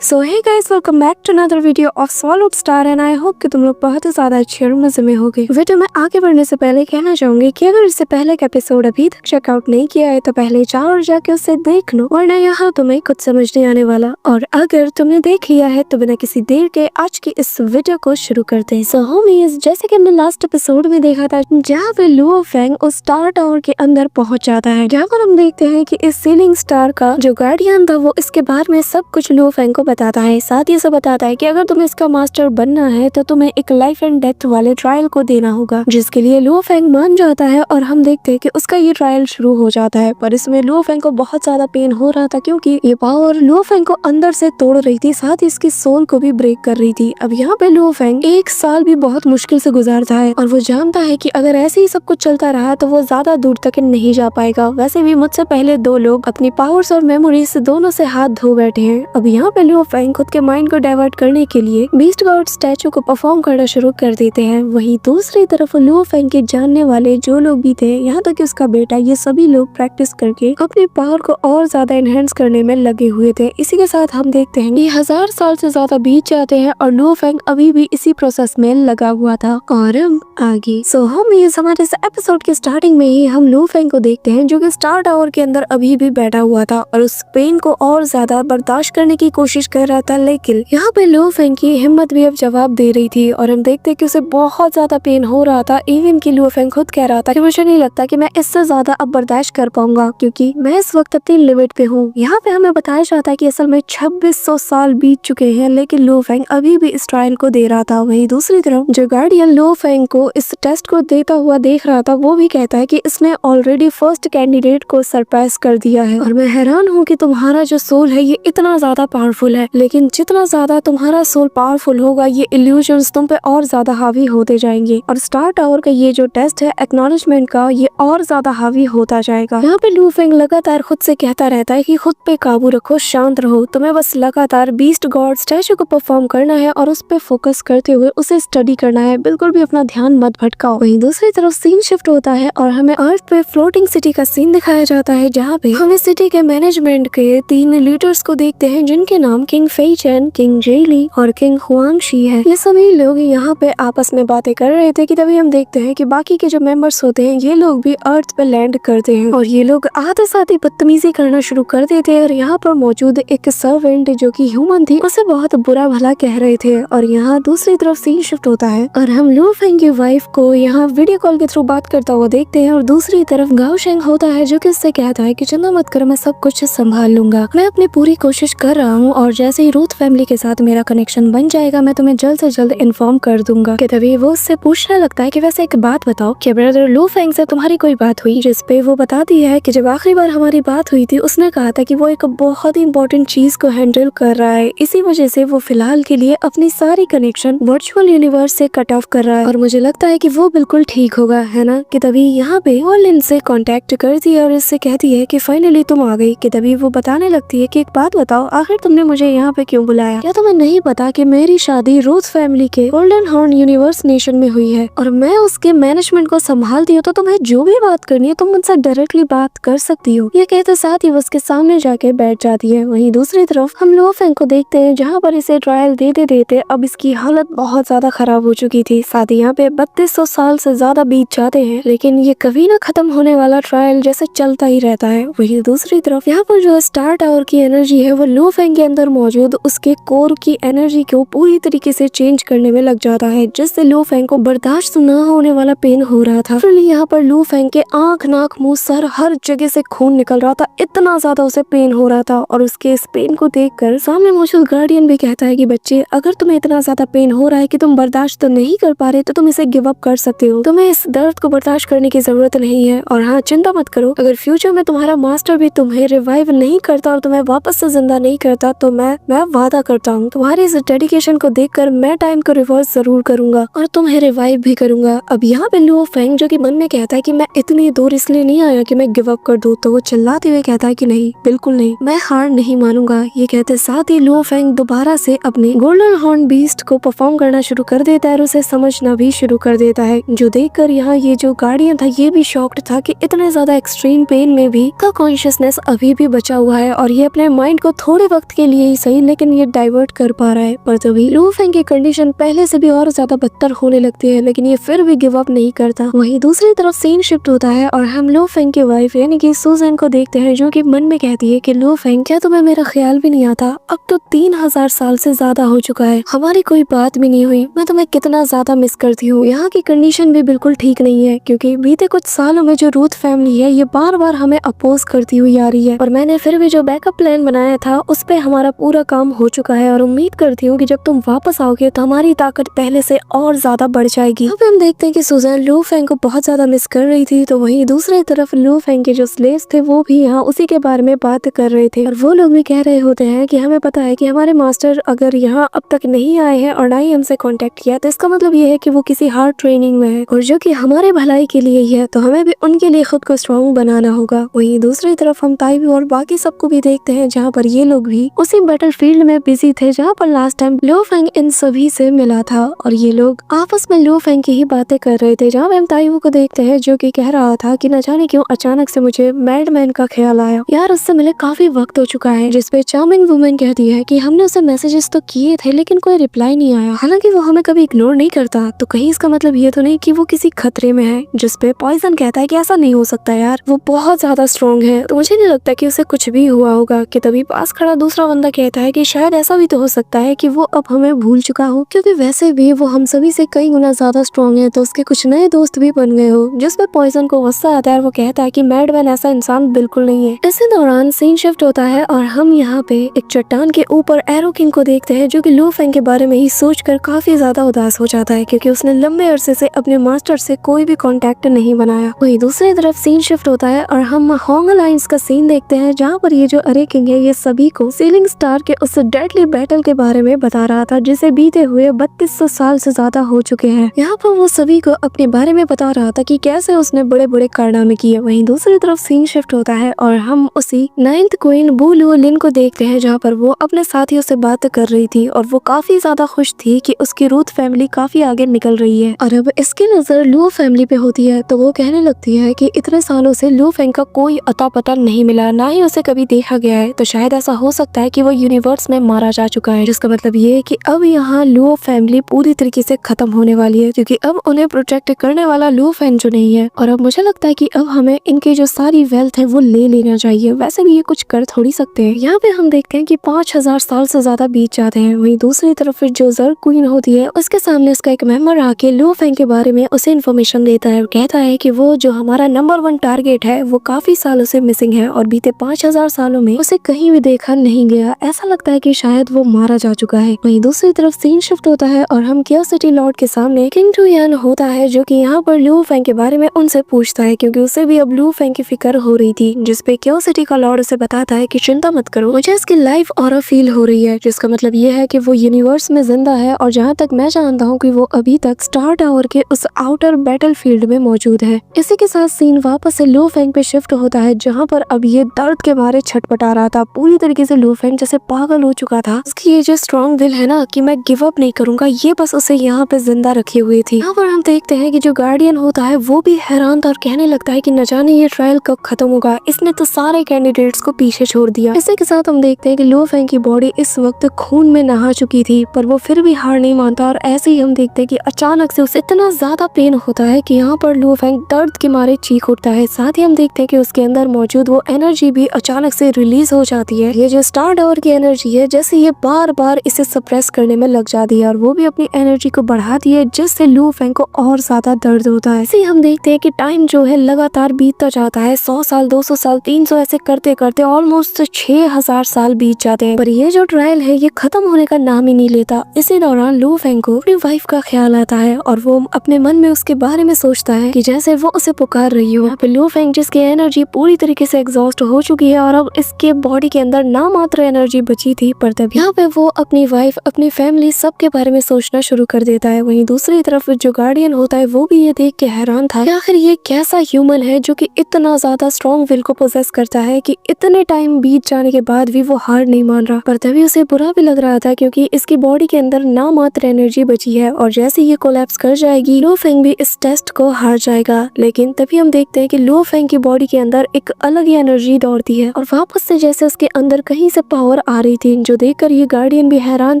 So hey guys, welcome back to another video of solid star and I hope कि तुम लोग बहुत ही ज्यादा अच्छे और मजे में होगे। वीडियो में आगे बढ़ने से पहले कहना चाहूंगी कि अगर इससे पहले का एपिसोड अभी तक चेकआउट नहीं किया है तो पहले जाओ और जाके उसे देख लो, वरना यहाँ तुम्हें कुछ समझ नहीं आने वाला। और अगर तुमने देख लिया है तो बिना किसी देर के आज की इस वीडियो को शुरू करते हैं। सो होमीज, जैसे कि हमने लास्ट एपिसोड में देखा था जहाँ पे लुओ फेंग उस स्टार टावर के अंदर पहुंच जाता है, जहाँ पर हम देखते हैं कि इस सीलिंग स्टार का जो गार्डियन था वो इसके बारे में सब कुछ लुओ फेंग को बताता है। साथ ही इसे बताता है कि अगर तुम्हें इसका मास्टर बनना है तो तुम्हें एक लाइफ एंड डेथ वाले ट्रायल को देना होगा, जिसके लिए लुओ फेंग मान जाता है। और हम देखते हैं कि उसका ये ट्रायल शुरू हो जाता है, पर इसमें लुओ फेंग को बहुत ज्यादा पेन हो रहा था क्योंकि ये पावर लुओ फेंग को अंदर से तोड़ रही थी, साथ ही इसकी सोल को भी ब्रेक कर रही थी। अब यहाँ पे लुओ फेंग एक साल भी बहुत मुश्किल से गुजारता है और वो जानता है कि अगर ऐसे ही सब कुछ चलता रहा तो वो ज्यादा दूर तक नहीं जा पाएगा। वैसे भी मुझसे पहले दो लोग अपनी पावर्स और मेमोरीज दोनों से हाथ धो बैठे हैं। अब यहाँ पे लुओ फेंग खुद के माइंड को डाइवर्ट करने के लिए बीस्ट गॉड स्टैचू को परफॉर्म करना शुरू कर देते हैं। वहीं दूसरी तरफ लुओ फेंग के जानने वाले जो लोग भी थे, यहाँ तक कि उसका बेटा, ये सभी लोग प्रैक्टिस करके अपनी पावर को और ज्यादा एनहेंस करने में लगे हुए थे। इसी के साथ हम देखते हैं कि 1000 साल से ज्यादा बीत जाते हैं और लुओ फेंग अभी भी इसी प्रोसेस में लगा हुआ था। और आगे हम इस हमारे इस एपिसोड के स्टार्टिंग में ही हम लुओ फेंग को देखते हैं जो कि स्टार टावर के अंदर अभी भी बैठा हुआ था और उस पेन को और ज्यादा बर्दाश्त करने की कोशिश कर रहा था। लेकिन यहाँ पे लुओ फेंग की हिम्मत भी अब जवाब दे रही थी और हम देखते हैं कि उसे बहुत ज्यादा पेन हो रहा था। इवन कि लुओ फेंग खुद कह रहा था कि मुझे नहीं लगता कि मैं इससे ज्यादा अब बर्दाश्त कर पाऊंगा क्योंकि मैं इस वक्त अपनी लिमिट पे हूँ। यहाँ पे हमें बताया जाता है कि असल में 2600 साल बीत चुके हैं, लेकिन लुओ फेंग अभी भी इस ट्रायल को दे रहा था। वहीं दूसरी तरफ जो गार्डियन लुओ फेंग को इस टेस्ट को देता हुआ देख रहा था वो भी कहता है कि इसने ऑलरेडी फर्स्ट कैंडिडेट को सरपास कर दिया है। और मैं हैरान हूँ कि तुम्हारा जो सोल है ये इतना ज्यादा पावरफुल है, लेकिन जितना ज्यादा तुम्हारा सोल पावरफुल होगा ये इल्यूजन्स तुम पे और ज्यादा हावी होते जाएंगे और स्टार टावर का ये जो टेस्ट है एक्नॉलेजमेंट का, ये और ज्यादा हावी होता जाएगा। यहाँ पे लुओ फेंग लगातार खुद से कहता रहता है कि खुद पे काबू रखो, शांत रहो, तुम्हें बस लगातार बीस्ट गॉड स्टैचू को परफॉर्म करना है और उस पे फोकस करते हुए उसे स्टडी करना है, बिल्कुल भी अपना ध्यान मत भटकाओ। वहीं दूसरी तरफ सीन शिफ्ट होता है और हमें अर्थ पे फ्लोटिंग सिटी का सीन दिखाया जाता है, जहाँ पे हम इस सिटी के मैनेजमेंट के 3 लीडर्स को देखते हैं जिनके नाम king Fei chain, king jelly और किंग हुआंगशी है। ये सभी लोग यहाँ पे आपस में बातें कर रहे थे कि तभी हम देखते हैं कि बाकी के जो मेंबर्स होते हैं ये लोग भी अर्थ पे लैंड करते हैं और ये लोग आते साथ ही बदतमीजी करना शुरू कर देते हैं और यहाँ पर मौजूद एक सर्वेंट जो कि ह्यूमन थी उसे बहुत बुरा भला कह रहे थे। और यहाँ दूसरी तरफ सीन शिफ्ट होता है और हम लुओ फेंग की वाइफ को यहाँ वीडियो कॉल के थ्रू बात करता हुआ देखते हैं और दूसरी तरफ गाओ शेंग होता है जो कि इससे कहता है कि चिंता मत करो, मैं सब कुछ संभाल लूंगा, मैं अपनी पूरी कोशिश कर रहा हूँ और जैसे ही रूथ फैमिली के साथ मेरा कनेक्शन बन जाएगा मैं तुम्हें जल्द से जल्द इन्फॉर्म कर दूंगा। कि तभी वो उससे पूछने लगता है कि वैसे एक बात बताओ, कि ब्रदर लुओ फेंग से तुम्हारी कोई बात हुई? जिस पे वो बताती है कि जब आखिरी बार हमारी बात हुई थी उसने कहा था कि वो एक बहुत ही इंपॉर्टेंट चीज को हैंडल कर रहा है, इसी वजह से वो फिलहाल के लिए अपनी सारी कनेक्शन वर्चुअल यूनिवर्स से कट ऑफ कर रहा है और मुझे लगता है कि वो बिल्कुल ठीक होगा, है ना। कि तभी यहाँ पे ऑलिन से कांटेक्ट करती है और इससे कहती है कि फाइनली तुम आ गई। कि तभी वो बताने लगती है कि एक बात बताओ, आखिर तुमने मुझे यहाँ पे क्यों बुलाया? क्या तुम्हें नहीं पता कि मेरी शादी रूथ फैमिली के गोल्डन हॉर्न यूनिवर्स नेशन में हुई है और मैं उसके मैनेजमेंट को संभालती हूँ, तो तुम्हें जो भी बात करनी है तुम मुझसे डायरेक्टली बात कर सकती हो। ये कहते साथ ही वो उसके सामने जाके बैठ जाती है। वहीं दूसरी तरफ हम लुओ फेंग को देखते हैं जहाँ पर इसे ट्रायल देते देते अब इसकी हालत बहुत ज्यादा खराब हो चुकी थी। साथ ही यहाँ पे 3200 साल से ज्यादा बीत जाते हैं लेकिन ये कभी ना खत्म होने वाला ट्रायल जैसे चलता ही रहता है। वहीं दूसरी तरफ यहाँ पर जो स्टार टावर की एनर्जी है वो लुओ फेंग के अंदर मौजूद उसके कोर की एनर्जी को पूरी तरीके से चेंज करने में लग जाता है, जिससे लुओ फेंग को बर्दाश्त न होने वाला पेन हो रहा था। फिर यहाँ पर लुओ फेंग के आंख, नाक, मुंह, सर हर जगह से खून निकल रहा था, इतना ज्यादा उसे पेन हो रहा था। और उसके इस पेन को देखकर सामने मौजूद गार्डियन भी कहता है कि बच्चे, अगर तुम्हें इतना ज्यादा पेन हो रहा है कि तुम बर्दाश्त तो नहीं कर पा रहे तो तुम इसे गिव अप कर सकते हो, तुम्हें इस दर्द को बर्दाश्त करने की जरूरत नहीं है। और हाँ, चिंता मत करो, अगर फ्यूचर में तुम्हारा मास्टर भी तुम्हें रिवाइव नहीं करता और तुम्हें वापस से जिंदा नहीं करता तो मैं वादा करता हूँ तुम्हारी इस डेडिकेशन को देखकर मैं टाइम को रिवर्स जरूर करूंगा और तुम्हें रिवाइव भी करूंगा। अब यहाँ पे लुओ फेंग जो कि मन में कहता है कि मैं इतनी दूर इसलिए नहीं आया कि मैं गिव अप कर दूं, तो वो चिल्लाते हुए कहता है कि नहीं, बिल्कुल नहीं, मैं हार नहीं मानूंगा। ये कहते साथ ही लुओ फेंग दोबारा से अपने गोल्डन हॉर्न बीस्ट को परफॉर्म करना शुरू कर देता है और उसे समझना भी शुरू कर देता है, जो देखकर यहाँ ये जो गार्डियन था ये भी शॉक्ड था कि इतने ज्यादा एक्सट्रीम पेन में भी का कॉन्शियसनेस अभी भी बचा हुआ है और ये अपने माइंड को थोड़े वक्त के लिए ही सही, लेकिन ये डाइवर्ट कर पा रहा है। पर तभी लू फेंग की कंडीशन पहले से भी और ज्यादा बदतर होने लगती है, लेकिन ये फिर भी गिव अप नहीं करता। वहीं दूसरी तरफ सीन शिफ्ट होता है और हम लू फेंग की वाइफ यानी कि सुजैन को देखते हैं, जो कि मन में कहती है कि लू फेंग, क्या तुम्हें मेरा ख्याल भी नहीं आता? अब तो 3000 साल से ज्यादा हो चुका है, हमारी कोई बात भी नहीं हुई, मैं तुम्हें कितना ज्यादा मिस करती हूँ। यहाँ की कंडीशन भी बिल्कुल ठीक नहीं है, क्योंकि बीते कुछ सालों में जो रूथ फैमिली है ये बार बार हमें अपोज करती हुई आ रही है, और मैंने फिर भी जो बैकअप प्लान बनाया था उस पे हमारा पूरा काम हो चुका है, और उम्मीद करती हूँ कि जब तुम वापस आओगे तो हमारी ताकत पहले से और ज्यादा बढ़ जाएगी। अब हम देखते हैं कि सुजैन लू फेंग को बहुत ज्यादा मिस कर रही थी, तो वहीं दूसरी तरफ लू फेंग के जो स्लेव्स थे वो भी यहाँ उसी के बारे में बात कर रहे थे, और वो लोग भी कह रहे होते हैं कि हमें पता है कि हमारे मास्टर अगर यहाँ अब तक नहीं आए हैं और ना ही हमसे कांटेक्ट किया, तो इसका मतलब ये है कि वो किसी हार्ड ट्रेनिंग में है, और जो कि हमारे भलाई के लिए ही है, तो हमें भी उनके लिए खुद को स्ट्रॉन्ग बनाना होगा। वहीं दूसरी तरफ हम ताइबी और बाकी सबको भी देखते हैं, जहाँ पर ये लोग भी उसी बैटलफील्ड में बिजी थे जहाँ पर लास्ट टाइम लू फेंग इन सभी से मिला था, और ये लोग आपस में लू फेंग की ही बातें कर रहे थे। जहाँ हम ताइबी को देखते हैं जो कि कह रहा था कि न जाने क्यों अचानक से मुझे मैडमैन का ख्याल आया, यार उससे मिले काफी वक्त हो चुका है। जिसपे चार्मिंग वुमेन कहती है कि हमने उसे मैसेजेस तो किए थे लेकिन कोई रिप्लाई नहीं आया, हालांकि वो हमें कभी इग्नोर नहीं करता, तो कहीं इसका मतलब ये तो नहीं कि वो किसी खतरे में है। जिसपे पॉइजन कहता है कि ऐसा नहीं हो सकता यार, वो बहुत ज्यादा स्ट्रॉन्ग है, तो मुझे नहीं लगता कि उसे कुछ भी हुआ होगा। कि तभी पास खड़ा दूसरा बंदा कहता है कि शायद ऐसा भी तो हो सकता है कि वो अब हमें भूल चुका हो, क्योंकि वैसे भी वो हम सभी से कई गुना ज्यादा स्ट्रॉन्ग है, तो उसके कुछ नए दोस्त भी बन गए हो। जिसपे पॉइजन को गुस्सा आता है, वो कहता है कि मैडमैन ऐसा इंसान बिल्कुल नहीं है। इसी दौरान सीन शिफ्ट होता है और हम यहाँ पे एक चट्टान के ऊपर एरो किंग को देखते हैं, जो कि लू फेंग के बारे में ही सोचकर काफी ज्यादा उदास हो जाता है, क्योंकि उसने लंबे अरसे से अपने मास्टर से कोई भी कांटेक्ट नहीं बनाया। वहीं दूसरी तरफ सीन शिफ्ट होता है और हम होंग अलायंस का सीन देखते हैं, जहाँ पर ये जो अरे किंग है ये सभी को सीलिंग स्टार के उस डेडली बैटल के बारे में बता रहा था, जिसे बीते हुए 3200 साल से ज्यादा हो चुके हैं। यहाँ पर वो सभी को अपने बारे में बता रहा था कि कैसे उसने बड़े बड़े कारनामे किए। वहीं दूसरी तरफ सीन शिफ्ट होता है और हम उसी 9th क्वीन बू लुओ लिन को देखते हैं, जहाँ पर वो अपने साथियों से बात कर रही थी, और वो काफी ज्यादा खुश थी कि उसकी रूथ फैमिली काफी आगे निकल रही है। और अब इसकी नजर लुओ फैमिली पे होती है, तो वो कहने लगती है कि इतने सालों से लू फेंग का कोई अता पता नहीं मिला, ना ही उसे कभी देखा गया है, तो शायद ऐसा हो सकता है कि वो यूनिवर्स में मारा जा चुका है। जिसका मतलब ये है कि अब यहाँ लुओ फैमिली पूरी तरीके से खत्म होने वाली है, क्योंकि अब उन्हें प्रोटेक्ट करने वाला लू फेंग जो नहीं है। और अब मुझे लगता है कि अब हमें इनकी जो सारी वेल्थ है वो ले लेना चाहिए। वैसे भी ये कुछ कर थोड़ी सकते हैं। यहाँ पे हम देखते हैं कि 5000 साल से ज्यादा बीत जाते हैं। वहीं दूसरी तरफ फिर जो जर क्वीन होती है उसके सामने उसका एक मेंबर आके लू फेंग के बारे में उसे इन्फॉर्मेशन देता है, और कहता है कि वो जो हमारा नंबर 1 टारगेट है वो काफी सालों से मिसिंग है, और बीते 5000 सालों में उसे कहीं भी देखा नहीं गया। ऐसा लगता है कि शायद वो मारा जा चुका है। वहीं दूसरी तरफ सीन शिफ्ट होता है और हम केओस सिटी लॉर्ड के सामने किंग टू यान होता है, जो कि यहाँ पर लू फेंग के बारे में उनसे पूछता है, क्योंकि उसे भी अब लू फेंग की फिक्र हो रही थी। जिसपे केओस सिटी का लॉर्ड उसे बताता है कि चिंता मत करो, मुझे इसकी लाइफ ऑरा फील हो रही है, जिसका मतलब ये है कि वो यूनिवर्स में जिंदा है, और जहाँ तक मैं जानता हूँ कि वो अभी तक स्टार टावर के उस आउटर बैटलफील्ड में मौजूद है। इसी के साथ सीन वापस से लू फेंग पे शिफ्ट होता है, जहाँ पर अब ये दर्द के मारे छटपटा रहा था। पूरी तरीके से लू फेंग जैसे पागल हो चुका था। उसकी ये जो स्ट्रॉन्ग दिल है ना कि मैं गिव अप नहीं करूंगा, ये बस उसे यहाँ पे जिंदा रखी हुई थी। यहाँ पर हम देखते हैं कि जो गार्डियन होता है वो भी हैरान था और कहने लगता है कि न जाने ये ट्रायल कब खत्म होगा, इसने तो सारे कैंडिडेट्स को पीछे छोड़ दिया। इसी के साथ हम देखते हैं कि लू फेंग की बॉडी इस वक्त खून में नहा चुकी थी, पर वो फिर भी हार नहीं मानता, और ऐसे ही हम देखते हैं कि अचानक से उसे इतना ज्यादा पेन होता है कि यहाँ पर लू फेंग दर्द के मारे चीख उठता है। साथ ही हम देखते हैं कि उसके अंदर मौजूद वो एनर्जी भी अचानक से रिलीज हो जाती है। ये जो स्टार टावर की एनर्जी है, जैसे ये बार बार इसे सप्रेस करने में लग जाती है, और वो भी अपनी एनर्जी को बढ़ाती है, जिससे लू फेंग को और ज्यादा दर्द होता है। इसे हम देखते हैं कि टाइम जो है लगातार बीतता जाता है। 100 साल, 200 साल, 300 ऐसे करते करते ऑलमोस्ट 6000 साल बीत जाते हैं, पर ये जो ट्रायल है ये खत्म होने का नाम ही नहीं लेता। इसी दौरान लू फेंग को अपनी वाइफ का ख्याल आता है, और वो अपने मन में उसके बारे में सोचता है कि जैसे वो उसे पुकार रही हो। यहाँ पे लू फेंग जिसकी एनर्जी पूरी तरीके से एग्जॉस्ट हो चुकी है, और अब इसके बॉडी के अंदर ना मात्र एनर्जी बची थी, पर तब यहाँ पे वो अपनी वाइफ, अपनी फैमिली सबके बारे में सोचना शुरू कर देता है। वहीं दूसरी तरफ जो गार्डियन होता है वो भी ये देख के हैरान था कि आखिर ये कैसा ह्यूमन है जो कि इतना ज्यादा स्ट्रॉन्ग विल को पोजेस करता है कि इतने टाइम बीत जाने के बाद भी वो हार नहीं मान रहा। पर तभी उसे बुरा भी लग रहा था, क्योंकि इसकी बॉडी के अंदर ना मात्र एनर्जी बची है, और जैसे ये कोलैप्स कर जाएगी लू फेंग भी इस टेस्ट को हार जाएगा। लेकिन तभी हम देखते हैं कि लू फेंग की बॉडी के अंदर एक अलग ही एनर्जी दौड़ती है, और वापस से जैसे उसके अंदर कहीं से पावर पावर आ रही थी, जो देखकर ये गार्डियन भी हैरान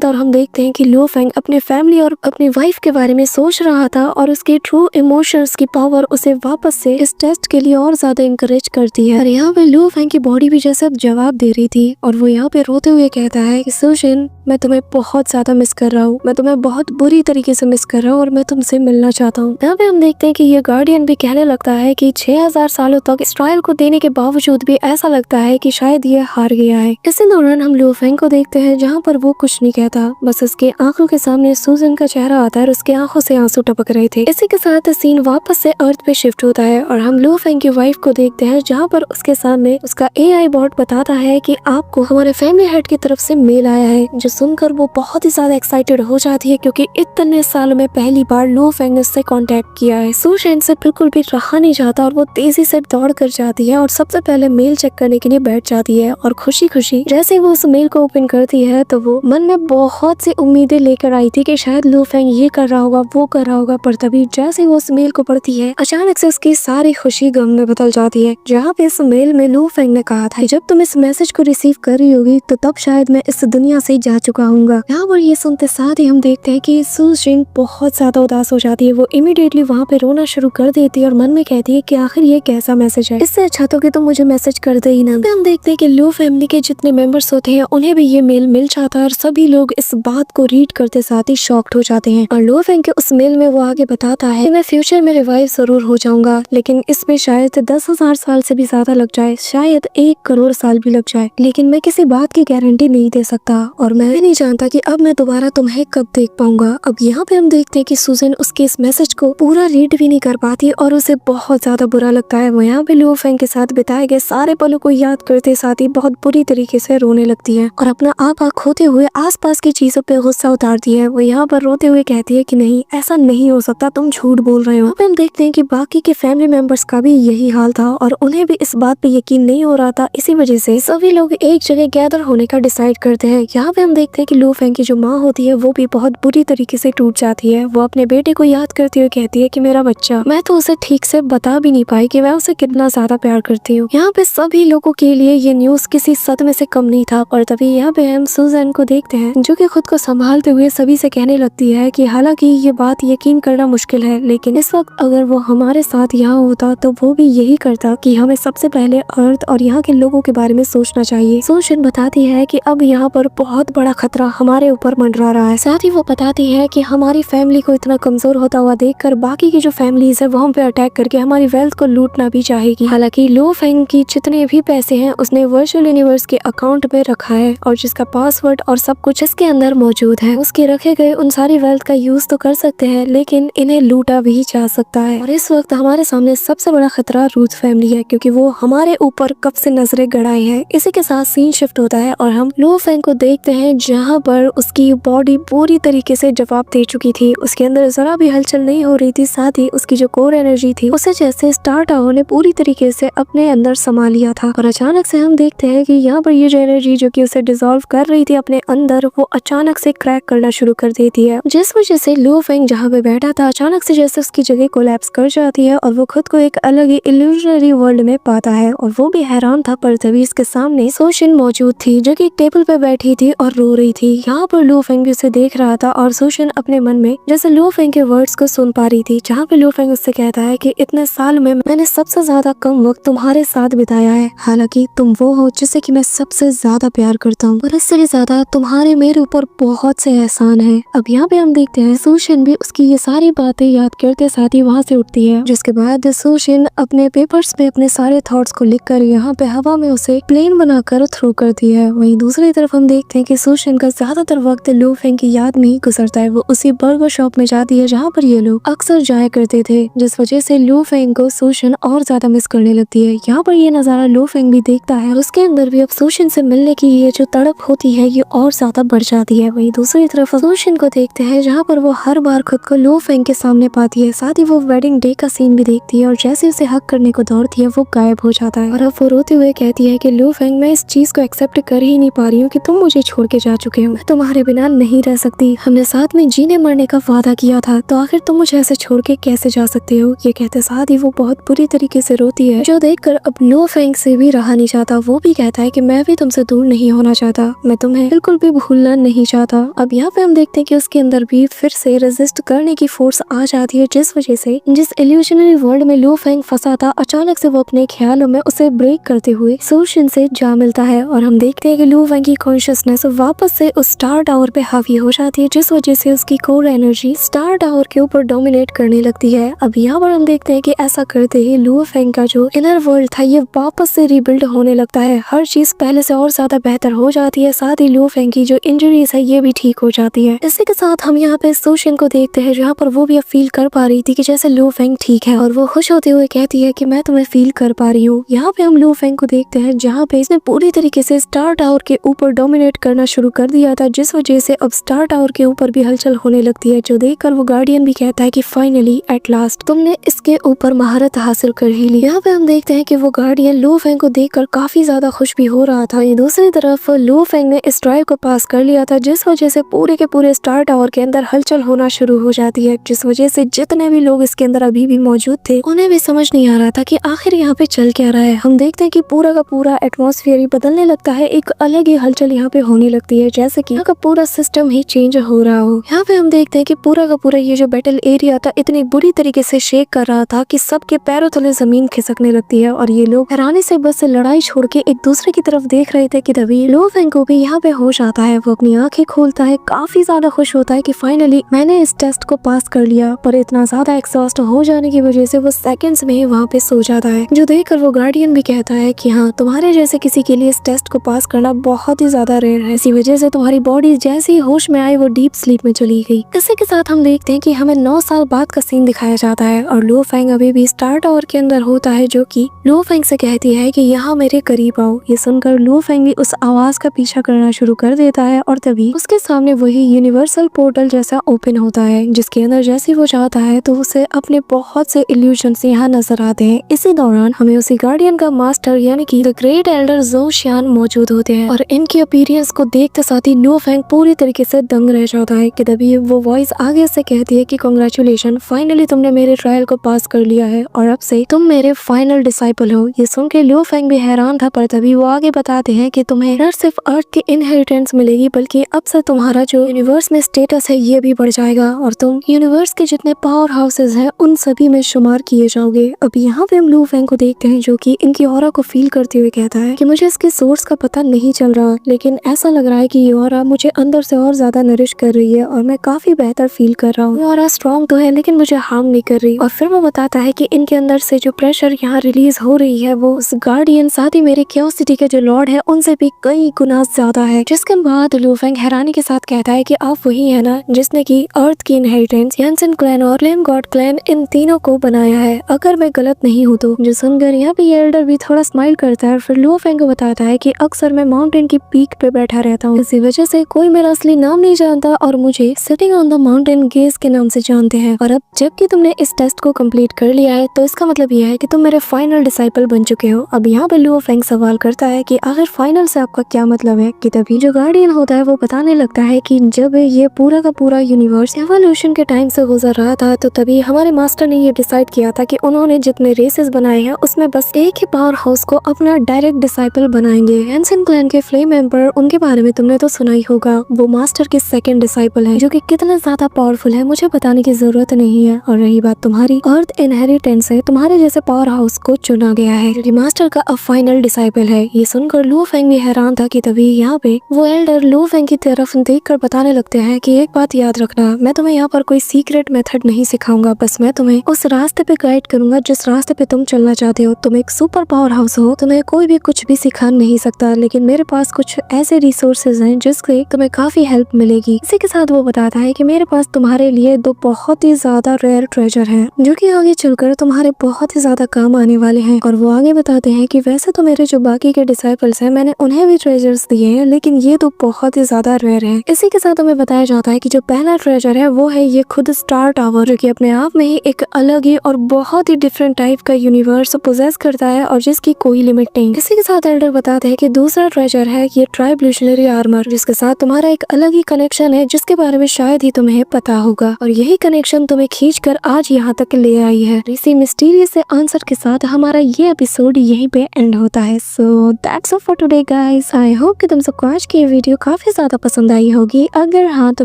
था। और हम देखते हैं कि लू फेंग अपने फैमिली और अपनी वाइफ के बारे में सोच रहा था और उसके ट्रू इमोशंस की पावर उसे वापस से इस टेस्ट के लिए और ज्यादा इंकरेज करती है। और यहाँ पे लू फेंग की बॉडी भी जैसे अब जवाब दे रही थी और वो यहाँ पे रोते हुए कहता है कि सुशिन, मैं तुम्हें बहुत ज्यादा मिस कर रहा हूँ, मैं तुम्हें बहुत बुरी तरीके से मिस कर रहा हूँ और मैं तुमसे मिलना चाहता हूँ। यहाँ पे हम देखते हैं कि ये गार्डियन भी कहने लगता है कि 6000 सालों तक इस ट्रायल को देने के बावजूद भी ऐसा लगता है कि शायद ये हार गया है। इसी दौरान हम लू फेंग को देखते हैं जहाँ पर वो कुछ नहीं कहता, बस उसके आंखों के सामने सुजन का चेहरा आता है और उसके आंखों से आंसू टपक रहे थे। इसी के साथ सीन वापस से अर्थ पे शिफ्ट होता है और हम लू फेंग की वाइफ को देखते हैं जहाँ पर उसके सामने उसका AI बॉट बताता है कि आपको हमारे फैमिली हेड की तरफ से मेल आया है, जो सुनकर वो बहुत ही ज्यादा एक्साइटेड हो जाती है क्योंकि इतने सालों में पहली बार लू फेंग ने उससे कांटेक्ट किया है। सुशिन से बिल्कुल भी रहा नहीं जाता और वो तेजी से दौड़ कर जाती है और सबसे पहले मेल चेक करने के लिए बैठ जाती है। और खुशी खुशी जैसे वो उस मेल को ओपन करती है तो वो मन में बहुत सी उम्मीदें लेकर आई थी कि शायद लू फेंग ये कर रहा होगा, वो कर रहा होगा, पर तभी जैसे वो उस मेल को पढ़ती है अचानक से उसकी सारी खुशी गम में बदल जाती है। जहाँ पे इस मेल में लू फेंग ने कहा था जब तुम इस मैसेज को रिसीव कर रही होगी तो तब शायद मैं इस दुनिया से जा चुका हूँगा। यहाँ पर ये सुनते साथ ही हम देखते हैं कि सुशिन बहुत ज्यादा उदास हो जाती है। वो इमीडिएटली वहाँ पे रोना शुरू कर देती है और मन में कहती है कि आखिर ये कैसा मैसेज है, इससे अच्छा तो कि तुम मुझे मैसेज कर दे ही ना। हम देखते हैं कि लू फैमिली के जितने मेंबर्स होते हैं उन्हें भी ये मेल मिल जाता है और सभी लोग इस बात को रीड करते साथ ही शॉक्ड हो जाते हैं। और लू फेंग के उस मेल में वो आगे बताता है कि मैं फ्यूचर में रिवाइव जरूर हो जाऊंगा, लेकिन इसमें शायद 10,000 साल से भी ज्यादा लग जाए, शायद 1 करोड़ साल भी लग जाए, लेकिन मैं किसी बात की गारंटी नहीं दे सकता और मैं नहीं जानता कि अब मैं दोबारा तुम्हें कब देख पाऊंगा। अब यहाँ पे हम देखते हैं कि सुजन उसके इस मैसेज को पूरा रीड भी नहीं कर पाती और उसे बहुत ज्यादा बुरा लगता है। वो यहाँ पे लू फेंग के साथ बिताए गए सारे पलों को याद करते साथ ही बहुत बुरी तरीके से रोने लगती है और अपना आपा खोते हुए आसपास की चीजों पे गुस्सा उतारती है। वो यहाँ पर रोते हुए कहती है कि नहीं, ऐसा नहीं हो सकता, तुम झूठ बोल रहे हो। हम देखते हैं कि बाकी के फैमिली मेंबर्स का भी यही हाल था और उन्हें भी इस बात पे यकीन नहीं हो रहा था। इसी वजह से सभी लोग एक जगह गैदर होने का डिसाइड करते हैं। यहाँ पे हम देखते हैं कि लू फेंग की जो माँ होती है वो भी बहुत बुरी तरीके से टूट जाती है। वो अपने बेटे को याद करते हुए कहती है कि मेरा बच्चा, मैं तो उसे ठीक से बता भी नहीं पाई कि मैं उसे कितना ज्यादा प्यार करती हूँ। यहाँ पे सभी लोगों के लिए ये न्यूज किसी सदमे से कम नहीं था और तभी यहाँ पे हम सुजन को देखते हैं जो कि खुद को संभालते हुए सभी से कहने लगती है कि हालांकि ये बात यकीन करना मुश्किल है, लेकिन इस वक्त अगर वो हमारे साथ यहाँ होता तो वो भी यही करता कि हमें सबसे पहले अर्थ और यहाँ के लोगों के बारे में सोचना चाहिए। सुजन बताती है कि अब यहाँ पर बहुत बड़ा खतरा हमारे ऊपर मंडरा रहा है। साथ ही वो बताती है कि हमारी फैमिली को इतना कमजोर होता हुआ देखकर बाकी की जो फैमिलीज है वो हम पे अटैक करके हमारी वेल्थ को लूटना भी चाहेगी। हालांकि लू फेंग की जितने भी पैसे हैं उसने वर्चुअल यूनिवर्स के अकाउंट में रखा है और जिसका पासवर्ड और सब कुछ इसके अंदर मौजूद है। उसके रखे गए उन सारी वेल्थ का यूज तो कर सकते हैं लेकिन इन्हें लूटा भी जा सकता है। और इस वक्त हमारे सामने सबसे बड़ा खतरा रूथ फैमिली है क्योंकि वो हमारे ऊपर कब से नजरें गड़ाए हैं। इसी के साथ सीन शिफ्ट होता है और हम लू फेंग को देखते हैं जहाँ पर उसकी बॉडी पूरी तरीके से जवाब दे चुकी थी। उसके अंदर जरा भी हलचल नहीं हो रही थी, साथ ही उसकी जो कोर एनर्जी थी उसे जैसे स्टार टावर ने पूरी तरीके से अपने अंदर समा लिया था। और अचानक से हम देखते हैं कि यहाँ पर ये जो एनर्जी जो कि उसे डिसॉल्व कर रही थी अपने अंदर, वो अचानक से क्रैक करना शुरू कर देती है, जिस वजह से लू फेंग जहाँ पे बैठा था अचानक से जैसे उसकी जगह कोलैप्स कर जाती है और वो खुद को एक अलग ही इल्यूजनरी वर्ल्ड में पाता है। और वो भी हैरान था पर तभी इसके सामने सुशिन मौजूद थी जो कि एक टेबल पे बैठी थी और रो रही थी। यहाँ पर लू फेंग भी उसे देख रहा था और सुशिन अपने मन में जैसे लू फेंग के वर्ड्स को सुन पा रही थी, जहाँ पे लू फेंग उससे कहता है कि इतने साल में मैंने सबसे ज्यादा कम वक्त तुम्हारे साथ बिताया है, हालांकि तुम वो हो जिससे कि मैं सबसे ज्यादा प्यार करता हूँ और इससे भी ज्यादा तुम्हारे मेरे ऊपर बहुत से एहसान है। अब यहाँ पे हम देखते हैं सुशिन भी उसकी ये सारी बातें याद करते साथ ही वहाँ से उठती है, जिसके बाद सुशिन अपने पेपर्स पे अपने सारे थॉट्स को लिखकर यहाँ पे हवा में उसे प्लेन बनाकर थ्रो करती है। वहीं दूसरी तरफ हम देखते हैं कि सुशिन का ज्यादातर वक्त लू फेंग की याद में ही गुजरता है। वो उसी बर्गर शॉप में जाती है जहाँ पर ये लोग अक्सर जाया करते थे, जिस वजह से लू फेंग को सुशिन और ज्यादा मिस करने लगती है। यहाँ पर ये नजारा लू फेंग भी देखता है, उसके अंदर भी अब सुशिन से मिलने की ये जो तड़प होती है ये और ज्यादा बढ़ जाती है। वहीं दूसरी तरफ सुशिन को देखते हैं जहाँ पर वो हर बार खुद को लू फेंग के सामने पाती है, साथ ही वो वेडिंग डे का सीन भी देखती है और जैसे उसे हक करने को दौड़ती है वो गायब हो जाता है। और अब वो रोते हुए कहती है कि लू फेंग, मैं इस चीज को एक्सेप्ट कर ही नहीं पा रही हूँ कि तुम मुझे छोड़ के जा चुके हो, मैं तुम्हारे बिना नहीं रह सकती, हमने साथ में जीने मरने का वादा किया था, तो आखिर तुम मुझे ऐसे छोड़ के कैसे जा सकते हो। ये कहते साथ ही वो बहुत बुरी तरीके से रोती है, जो देखकर अब लू फेंग से भी रहा नहीं जाता। वो भी कहता है कि मैं भी तुमसे दूर दूर नहीं होना चाहता, मैं तुम्हें बिल्कुल भी भूलना नहीं चाहता। अब यहाँ पे हम देखते हैं कि उसके अंदर भी फिर से रेजिस्ट करने की फोर्स आ जाती है, जिस वजह से जिस इल्यूशनरी वर्ल्ड में लू फेंग फंसा था, अचानक से वो अपने ख्यालों में उसे ब्रेक करते हुए सोशन से जा मिलता है और हम देखते हैं कि लू फेंग की कॉन्शियसनेस वापस से उस स्टार टावर पे हावी हो जाती है, जिस वजह से उसकी कोर एनर्जी स्टार टावर के ऊपर डोमिनेट करने लगती है। अब यहाँ पर हम देखते हैं कि ऐसा करते ही लू फेंग का जो इनर वर्ल्ड था ये वापस से रिबिल्ड होने लगता है, हर चीज पहले से और ज्यादा बेहतर हो जाती है, साथ ही लू फेंग की जो इंजरीज है ये भी ठीक हो जाती है। इसी के साथ हम यहाँ पे सोशिन को देखते हैं, जहाँ पर वो भी अब फील कर पा रही थी कि जैसे लू फेंग ठीक है, और वो खुश होते हुए कहती है कि मैं तुम्हें फील कर पा रही हूँ। यहाँ पे हम लू फेंग को देखते हैं जहाँ पे इसने पूरी तरीके से स्टार टावर के ऊपर डोमिनेट करना शुरू कर दिया था, जिस वजह से अब स्टार टावर के ऊपर भी हलचल होने लगती है, जो देखकर वो गार्डियन भी कहता है कि फाइनली एट लास्ट तुमने इसके ऊपर महारत हासिल कर ही ली। यहाँ पे हम देखते हैं कि वो गार्डियन लू फेंग को देखकर काफी ज्यादा खुश भी हो रहा था। दूसरी तरफ लू फेंग ने इस ड्राइव को पास कर लिया था, जिस वजह से पूरे के पूरे स्टार टावर के अंदर हलचल होना शुरू हो जाती है, जिस वजह से जितने भी लोग इसके अंदर अभी भी मौजूद थे उन्हें भी समझ नहीं आ रहा था कि आखिर यहाँ पे चल क्या रहा है। हम देखते हैं कि पूरा का पूरा एटमॉस्फेयर ही बदलने लगता है, एक अलग ही हलचल यहाँ पे होने लगती है, जैसे कि यहाँ का पूरा सिस्टम ही चेंज हो रहा हो। यहाँ पे हम देखते हैं कि पूरा का पूरा ये जो बैटल एरिया था इतनी बुरी तरीके से शेक कर रहा था कि सबके पैरों तले जमीन खिसकने लगती है, और ये लोग हैरानी से बस लड़ाई छोड़ के एक दूसरे की तरफ देख रहे थे कि तभी लू फेंग को भी यहाँ पे होश आता है। वो अपनी आंखें खोलता है, काफी ज्यादा खुश होता है कि फाइनली मैंने इस टेस्ट को पास कर लिया, पर इतना ज्यादा एक्सॉस्ट हो जाने की वजह से वो सेकंड्स में ही वहाँ पे सो जाता है, जो देखकर वो गार्डियन भी कहता है कि हाँ, तुम्हारे जैसे किसी के लिए इस टेस्ट को पास करना बहुत ही ज्यादा रेयर है, इसी वजह से तुम्हारी बॉडी जैसे ही होश में आई वो डीप स्लीप में चली गई। इसी के साथ हम देखते हैं कि हमें 9 साल बाद का सीन दिखाया जाता है और लू फेंग अभी भी स्टार टावर के अंदर होता है, जो कि लू फेंग से कहती है कि यहाँ मेरे करीब आओ। ये सुनकर लू फेंग भी उस आवाज का पीछा करना शुरू कर देता है और तभी उसके सामने वही यूनिवर्सल पोर्टल जैसा ओपन होता है, जिसके अंदर जैसे वो जाता है तो उसे अपने बहुत से इल्यूजन्स यहाँ नजर आते हैं। इसी दौरान हमें उसी गार्डियन का मास्टर यानी कि द ग्रेट एल्डर ज़ो शियान मौजूद होते हैं, और इनके अपीयरेंस को देखते साथ ही लू फेंग पूरी तरीके से दंग रह जाता है कि तभी वो वॉइस आगे से कहती है कि कांग्रेचुलेशन, फाइनली तुमने मेरे ट्रायल को पास कर लिया है और अब से तुम मेरे फाइनल डिसाइपल हो। ये सुन के लू फेंग भी हैरान था, पर तभी वो आगे बताते हैं कि तुम्हें न सिर्फ अर्थ की इनहेरिटेंस मिलेगी, बल्कि अब से तुम्हारा जो यूनिवर्स में स्टेटस है ये भी बढ़ जाएगा और तुम यूनिवर्स के जितने पावर हाउसेज हैं उन सभी में शुमार किए जाओगे। अब यहाँ पे हम लू फेंग को देखते हैं जो कि इनकी ऑरा को फील करते हुए कहता है कि मुझे इसके सोर्स का पता नहीं चल रहा, लेकिन ऐसा लग रहा है कि ये ऑरा मुझे अंदर से और ज्यादा नरिश कर रही है और मैं काफी बेहतर फील कर रहा हूँ। ऑरा स्ट्रॉन्ग तो है लेकिन मुझे हार्म नहीं कर रही। और फिर वो बताता है कि इनके अंदर से जो प्रेशर यहाँ रिलीज हो रही है वो उस गार्डियन साथ ही मेरे क्यूरियोसिटी के जो लॉर्ड है उनसे भी कई गुना ज्यादा है। जिसके बाद लू फेंग हैरानी के साथ कहता है कि आप वही है ना जिसने की अर्थ की इनहेरिटेंस यानसन क्लैन और फ्लेम गॉड क्लैन इन तीनों को बनाया है, अगर मैं गलत नहीं हूँ तो। जो सुनकर यहाँ पे एल्डर भी थोड़ा स्माइल करता है, फिर लू फेंग को बताता है कि अक्सर मैं माउंटेन की पीक पे बैठा रहता हूँ, इसी वजह से कोई मेरा असली नाम नहीं जानता और मुझे sitting on the mountain gauge के नाम से जानते हैं। और अब जबकि तुमने इस टेस्ट को कंप्लीट कर लिया है तो इसका मतलब यह है कि तुम मेरे फाइनल डिसाइपल बन चुके हो। अब यहाँ पे लू फेंग सवाल करता है कि आखिर फाइनल से आपका क्या मतलब है, कि तभी जो गार्डियन होता है वो बताने लगता है कि जब ये पूरा का पूरा यूनिवर्स एवोल्यूशन के टाइम से गुजर रहा था तो तभी हमारे मास्टर ने ये डिसाइड किया था कि उन्होंने जितने रेसेस बनाए हैं उसमें बस एक ही पावर हाउस को अपना डायरेक्ट डिसाइपल बनाएंगे। यानसन क्लैन के फ्लेम एम्पर, उनके बारे में तुमने तो सुना ही होगा, वो मास्टर के सेकंड डिसाइपल है जो कि कितना ज्यादा पावरफुल है मुझे बताने की जरूरत नहीं है। और रही बात तुम्हारी अर्थ इनहेरिटेंस है, तुम्हारे जैसे पावर हाउस को चुना गया है जो कि मास्टर का अब फाइनल डिसाइपल है। ये सुनकर लू फेंग भी हैरान था कि तभी यहाँ पे वो एल्डर लू फेंग की तरफ देखकर बताने लगते हैं कि एक बात याद रखना, मैं तुम्हें यहाँ पर कोई सीक्रेट मेथड नहीं सिखाऊंगा, बस मैं तुम्हें उस रास्ते पे गाइड करूंगा जिस रास्ते पे तुम चलना चाहते हो। तुम एक सुपर पावर हाउस हो, तुम्हें कोई भी कुछ भी सिखा नहीं सकता, लेकिन मेरे पास कुछ ऐसे रिसोर्सेज हैं जिससे तुम्हें काफी हेल्प मिलेगी। इसी के साथ वो बताता है कि मेरे पास तुम्हारे लिए 2 बहुत ही ज्यादा रेयर ट्रेजर हैं जो कि आगे चलकर तुम्हारे बहुत ही ज्यादा काम आने वाले हैं। और वो आगे बताते हैं कि वैसे तो मेरे जो बाकी के डिसाइपल्स हैं मैंने उन्हें भी ट्रेजर्स दिए हैं, लेकिन ये तो बहुत ही ज्यादा रेयर है। इसी के साथ हमें बताया जाता है कि जो पहला ट्रेजर है वो है ये खुद स्टार टावर, जो कि अपने आप में ही एक अलग ही और बहुत ही डिफरेंट टाइप का यूनिवर्स पोजेस करता है और जिसकी कोई लिमिट नहीं। इसी के साथ एल्डर बताते हैं कि दूसरा ट्रेजर है ये ट्राइब्यूशनरी आर्मर, जिसके साथ तुम्हारा एक अलग ही कनेक्शन है जिसके बारे में शायद ही तुम्हें पता होगा, और यही कनेक्शन तुम्हें खींचकर आज यहाँ तक ले आई है। इसी मिस्टीरियस से आंसर के साथ हमारा ये एपिसोड यहीं पे एंड होता है। So that's all for today guys, I hope कि तुम सबको आज की ये वीडियो काफी ज्यादा पसंद आई होगी। अगर हाँ तो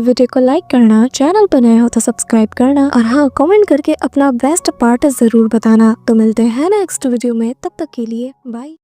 वीडियो को लाइक करना, चैनल पर नए हो तो सब्सक्राइब करना और हाँ कमेंट करके अपना बेस्ट पार्ट जरूर बताना। तो मिलते हैं नेक्स्ट वीडियो में, तब तक के लिए बाय।